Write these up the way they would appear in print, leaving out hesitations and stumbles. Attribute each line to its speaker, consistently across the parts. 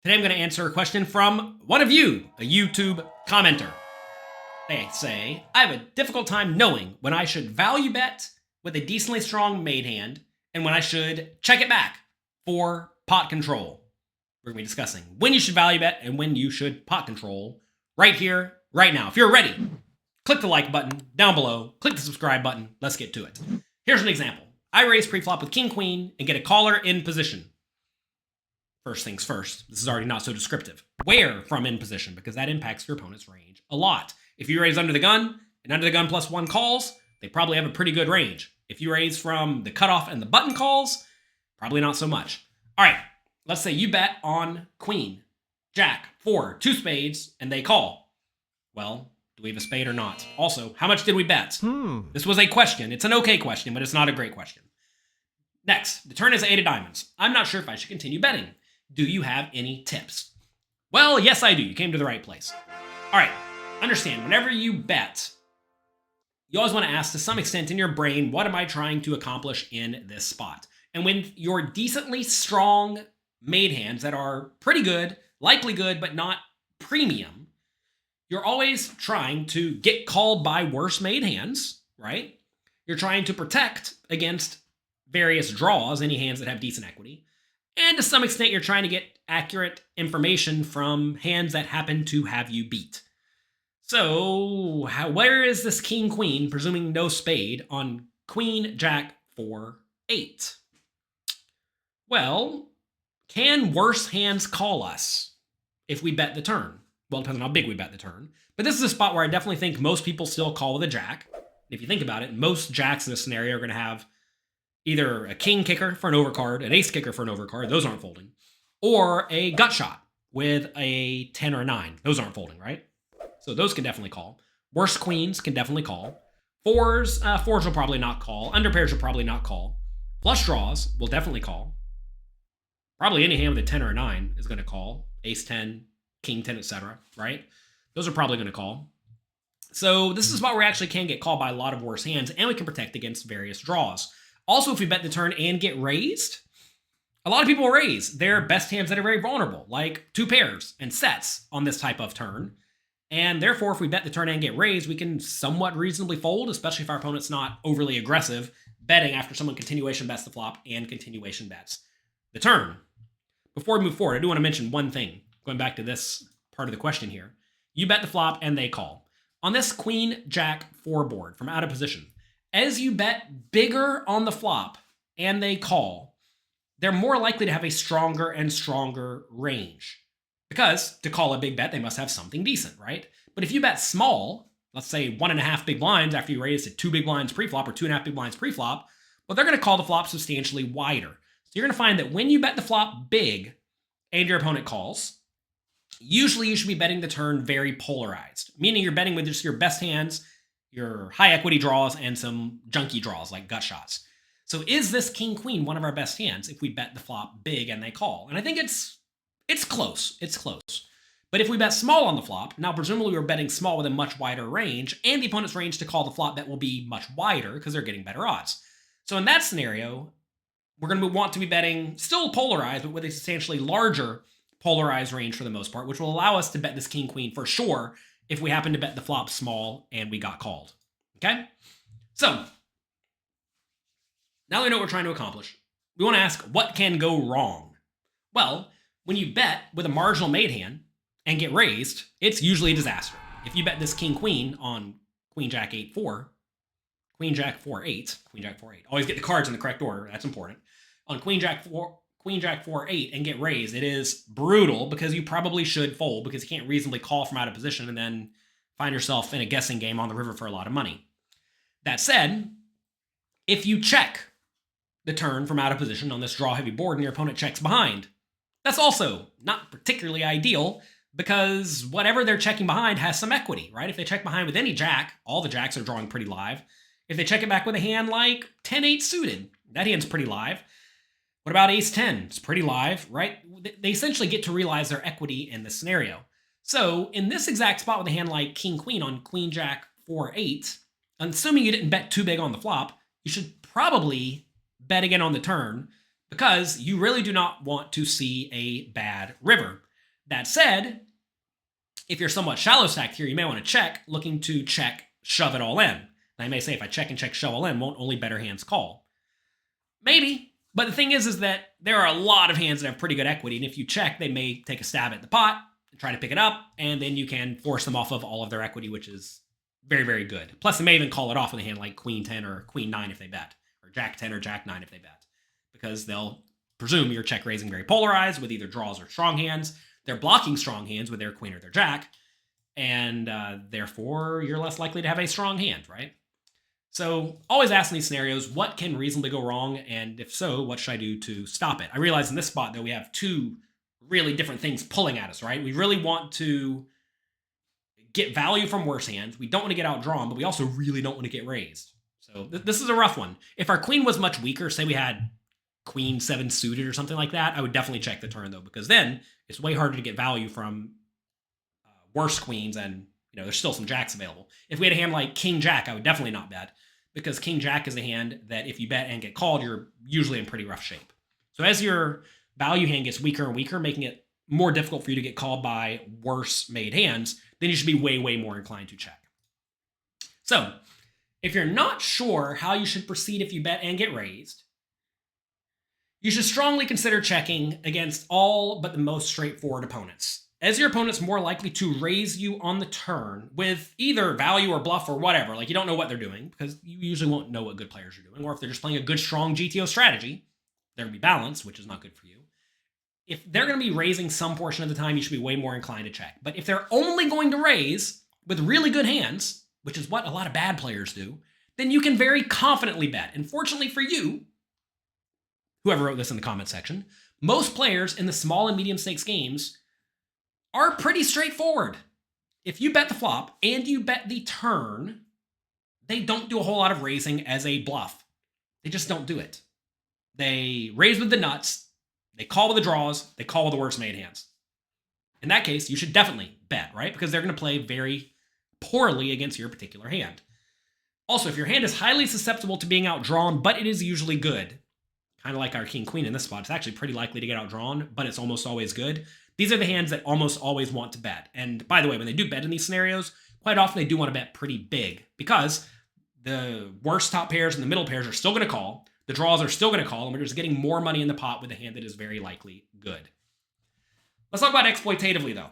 Speaker 1: Today I'm going to answer a question from one of you, a YouTube commenter. They say, I have a difficult time knowing when I should value bet with a decently strong made hand and when I should check it back for pot control. We're going to be discussing when you should value bet and when you should pot control right here, right now. If you're ready, click the like button down below, click the subscribe button. Let's get to it. Here's an example. I raise pre-flop with king, queen, and get a caller in position. First things first, this is already not so descriptive. Where from in position? Because that impacts your opponent's range a lot. If you raise under the gun, and under the gun plus one calls, they probably have a pretty good range. If you raise from the cutoff and the button calls, probably not so much. All right, let's say you bet on queen, jack, four, two spades, and they call. Well, do we have a spade or not? Also, how much did we bet? This was a question. It's an okay question, but it's not a great question. Next, the turn is 8 of diamonds. I'm not sure if I should continue betting. Do you have any tips? Well, yes, I do. You came to the right place. All right, understand, whenever you bet, you always want to ask to some extent in your brain, what am I trying to accomplish in this spot? And when you're decently strong made hands that are pretty good, likely good, but not premium, you're always trying to get called by worse made hands, right? You're trying to protect against various draws, any hands that have decent equity. And to some extent, you're trying to get accurate information from hands that happen to have you beat. So, where is this king, queen, presuming no spade, on queen, jack, 4, 8? Well, can worse hands call us if we bet the turn? Well, it depends on how big we bet the turn. But this is a spot where I definitely think most people still call with a jack. If you think about it, most jacks in this scenario are going to have either a king kicker for an overcard, an ace kicker for an overcard, those aren't folding, or a gut shot with a 10 or a 9. Those aren't folding, right? So those can definitely call. Worse queens can definitely call. Fours will probably not call. Under pairs will probably not call. Flush draws will definitely call. Probably any hand with a 10 or a 9 is going to call. Ace 10, king 10, etc., right? Those are probably going to call. So this is a spot where we actually can get called by a lot of worse hands, and we can protect against various draws. Also, if we bet the turn and get raised, a lot of people raise their best hands that are very vulnerable, like two pairs and sets on this type of turn. And therefore, if we bet the turn and get raised, we can somewhat reasonably fold, especially if our opponent's not overly aggressive, betting after someone continuation bets the flop and continuation bets the turn. Before we move forward, I do want to mention one thing, going back to this part of the question here. You bet the flop and they call. On this queen, jack, 4 board from out of position, as you bet bigger on the flop and they call, they're more likely to have a stronger and stronger range. Because to call a big bet, they must have something decent, right? But if you bet small, let's say 1.5 big blinds after you raise to 2 big blinds pre-flop or 2.5 big blinds pre-flop, well, they're going to call the flop substantially wider. So you're going to find that when you bet the flop big and your opponent calls, usually you should be betting the turn very polarized, meaning you're betting with just your best hands, your high equity draws, and some junky draws like gut shots. So is this king queen one of our best hands if we bet the flop big and they call? And I think it's close. It's close. But if we bet small on the flop, now presumably we're betting small with a much wider range, and the opponent's range to call the flop bet will be much wider because they're getting better odds. So in that scenario, we're going to want to be betting still polarized, but with a substantially larger polarized range for the most part, which will allow us to bet this king queen for sure if we happen to bet the flop small and we got called. Okay? So, now we know what we're trying to accomplish. We want to ask, what can go wrong? Well, when you bet with a marginal made hand and get raised, it's usually a disaster. If you bet this king queen on queen jack 8 4, queen jack 4 8, queen jack 4 8. Always get the cards in the correct order. That's important. On queen jack 4 8 and get raised, it is brutal because you probably should fold because you can't reasonably call from out of position and then find yourself in a guessing game on the river for a lot of money. That said, if you check the turn from out of position on this draw heavy board and your opponent checks behind, that's also not particularly ideal because whatever they're checking behind has some equity, right? If they check behind with any jack, all the jacks are drawing pretty live. If they check it back with a hand like 10-8 suited, that hand's pretty live. What about ace 10? It's pretty live, right? They essentially get to realize their equity in this scenario. So in this exact spot with a hand like king queen on queen jack 4 8, assuming you didn't bet too big on the flop, you should probably bet again on the turn because you really do not want to see a bad river. That said, if you're somewhat shallow stacked here, you may want to check, looking to check, shove it all in. And I may say, if I check and check, shove all in, won't only better hands call? Maybe. But the thing is that there are a lot of hands that have pretty good equity, and if you check, they may take a stab at the pot and try to pick it up, and then you can force them off of all of their equity, which is very, very good. Plus, they may even call it off with a hand like Queen 10 or Queen 9 if they bet, or Jack 10 or Jack 9 if they bet, because they'll presume you're check raising very polarized with either draws or strong hands. They're blocking strong hands with their Queen or their Jack, and therefore you're less likely to have a strong hand, right? So always ask in these scenarios, what can reasonably go wrong? And if so, what should I do to stop it? I realize in this spot, though, we have two really different things pulling at us, right? We really want to get value from worse hands. We don't want to get outdrawn, but we also really don't want to get raised. So this is a rough one. If our queen was much weaker, say we had Queen 7 suited or something like that, I would definitely check the turn, though, because then it's way harder to get value from worse queens, and there's still some jacks available. If we had a hand like King Jack, I would definitely not bet, because King Jack is a hand that if you bet and get called, you're usually in pretty rough shape. So as your value hand gets weaker and weaker, making it more difficult for you to get called by worse made hands, then you should be way, way more inclined to check. So if you're not sure how you should proceed if you bet and get raised, you should strongly consider checking against all but the most straightforward opponents, as your opponent's more likely to raise you on the turn with either value or bluff or whatever. Like, you don't know what they're doing, because you usually won't know what good players are doing. Or if they're just playing a good, strong GTO strategy, they're going to be balanced, which is not good for you. If they're going to be raising some portion of the time, you should be way more inclined to check. But if they're only going to raise with really good hands, which is what a lot of bad players do, then you can very confidently bet. And fortunately for you, whoever wrote this in the comment section, most players in the small and medium stakes games are pretty straightforward. If you bet the flop and you bet the turn, they don't do a whole lot of raising as a bluff. They just don't do it. They raise with the nuts, they call with the draws, they call with the worst made hands. In that case, you should definitely bet, right? Because they're going to play very poorly against your particular hand. Also, if your hand is highly susceptible to being outdrawn, but it is usually good, kind of like our King Queen in this spot, it's actually pretty likely to get outdrawn, but it's almost always good. These are the hands that almost always want to bet. And by the way, when they do bet in these scenarios, quite often they do want to bet pretty big, because the worst top pairs and the middle pairs are still going to call, the draws are still going to call, and we're just getting more money in the pot with a hand that is very likely good. Let's talk about exploitatively, though.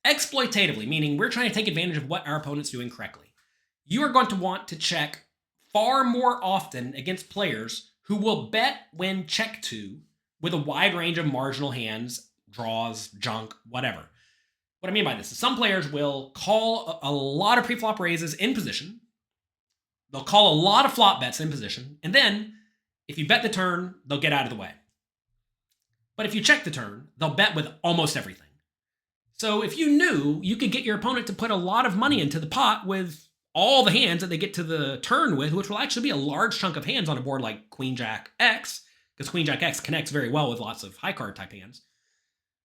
Speaker 1: Exploitatively, meaning we're trying to take advantage of what our opponent's doing correctly. You are going to want to check far more often against players who will bet when check to with a wide range of marginal hands, draws, junk, whatever. What I mean by this is some players will call a lot of pre-flop raises in position. They'll call a lot of flop bets in position. And then if you bet the turn, they'll get out of the way. But if you check the turn, they'll bet with almost everything. So if you knew you could get your opponent to put a lot of money into the pot with all the hands that they get to the turn with, which will actually be a large chunk of hands on a board like Queen Jack X, because Queen Jack X connects very well with lots of high card type hands.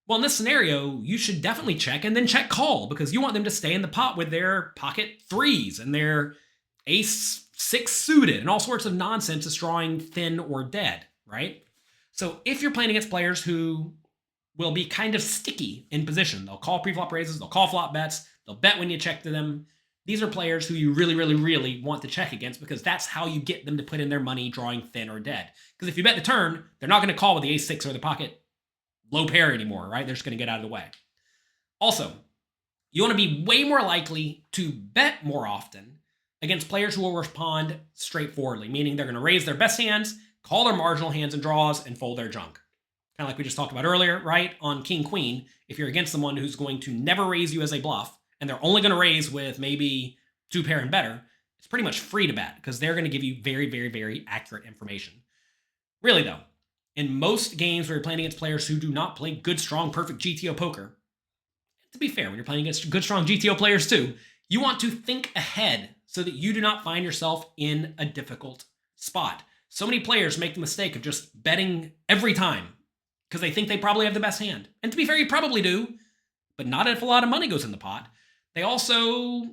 Speaker 1: Well, in this scenario, you should definitely check and then check call, because you want them to stay in the pot with their pocket threes and their ace 6 suited and all sorts of nonsense that's drawing thin or dead, right? So if you're playing against players who will be kind of sticky in position, they'll call pre-flop raises, they'll call flop bets, they'll bet when you check to them. These are players who you really, really, really want to check against, because that's how you get them to put in their money drawing thin or dead. Because if you bet the turn, they're not going to call with the ace 6 or the pocket low pair anymore, right? They're just going to get out of the way. Also, you want to be way more likely to bet more often against players who will respond straightforwardly, meaning they're going to raise their best hands, call their marginal hands and draws, and fold their junk. Kind of like we just talked about earlier, right? On King Queen, if you're against someone who's going to never raise you as a bluff, and they're only going to raise with maybe 2 pair and better, it's pretty much free to bet, because they're going to give you very, very, very accurate information. Really, though, in most games where you're playing against players who do not play good, strong, perfect GTO poker, to be fair, when you're playing against good, strong GTO players too, you want to think ahead so that you do not find yourself in a difficult spot. So many players make the mistake of just betting every time because they think they probably have the best hand. And to be fair, you probably do, but not if a lot of money goes in the pot. They also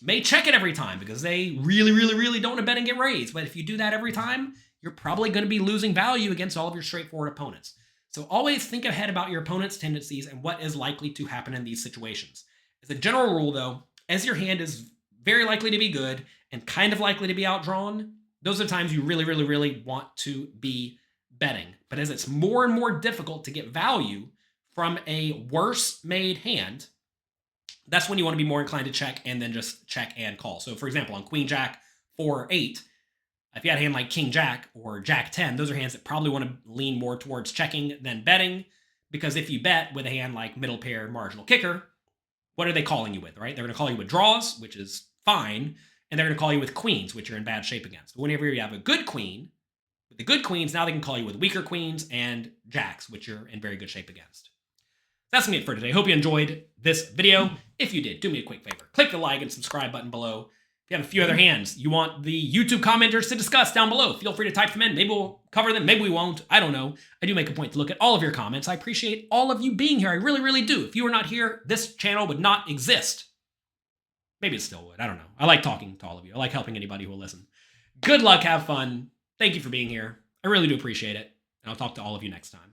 Speaker 1: may check it every time because they really, really, really don't want to bet and get raised. But if you do that every time, you're probably going to be losing value against all of your straightforward opponents. So always think ahead about your opponent's tendencies and what is likely to happen in these situations. As a general rule, though, as your hand is very likely to be good and kind of likely to be outdrawn, those are times you really, really, really want to be betting. But as it's more and more difficult to get value from a worse made hand, that's when you want to be more inclined to check and then just check and call. So, for example, on Queen Jack 4-8, if you had a hand like King Jack or Jack 10, those are hands that probably want to lean more towards checking than betting. Because if you bet with a hand like middle pair marginal kicker, what are they calling you with, right? They're going to call you with draws, which is fine, and they're going to call you with queens, which you're in bad shape against. But whenever you have a good queen, with the good queens, now they can call you with weaker queens and jacks, which you're in very good shape against. That's going to be it for today. Hope you enjoyed this video. If you did, do me a quick favor. Click the like and subscribe button below. If you have a few other hands you want the YouTube commenters to discuss down below, feel free to type them in. Maybe we'll cover them. Maybe we won't. I don't know. I do make a point to look at all of your comments. I appreciate all of you being here. I really, really do. If you were not here, this channel would not exist. Maybe it still would. I don't know. I like talking to all of you. I like helping anybody who will listen. Good luck. Have fun. Thank you for being here. I really do appreciate it. And I'll talk to all of you next time.